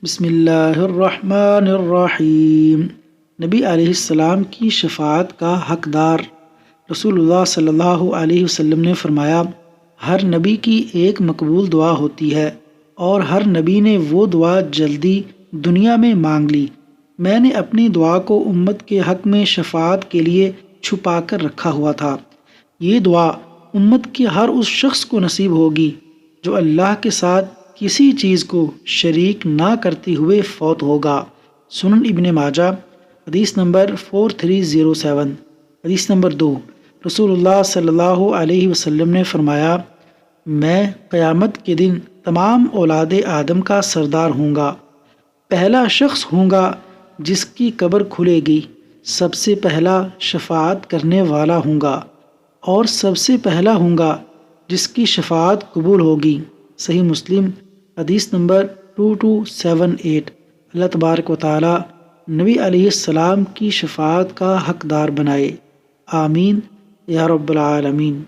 بسم اللہ الرحمن الرحیم۔ نبی علیہ السلام کی شفاعت کا حقدار۔ رسول اللہ صلی اللہ علیہ وسلم نے فرمایا، ہر نبی کی ایک مقبول دعا ہوتی ہے اور ہر نبی نے وہ دعا جلدی دنیا میں مانگ لی۔ میں نے اپنی دعا کو امت کے حق میں شفاعت کے لیے چھپا کر رکھا ہوا تھا۔ یہ دعا امت کے ہر اس شخص کو نصیب ہوگی جو اللہ کے ساتھ کسی چیز کو شریک نہ کرتے ہوئے فوت ہوگا۔ سنن ابن ماجہ حدیث نمبر 4307۔ حدیث نمبر 2، رسول اللہ صلی اللہ علیہ وسلم نے فرمایا، میں قیامت کے دن تمام اولاد آدم کا سردار ہوں گا۔ پہلا شخص ہوں گا جس کی قبر کھلے گی، سب سے پہلا شفاعت کرنے والا ہوں گا اور سب سے پہلا ہوں گا جس کی شفاعت قبول ہوگی۔ صحیح مسلم حدیث نمبر 2278۔ اللہ تبارک و تعالی نبی علیہ السلام کی شفاعت کا حقدار بنائے، آمین یا رب العالمین۔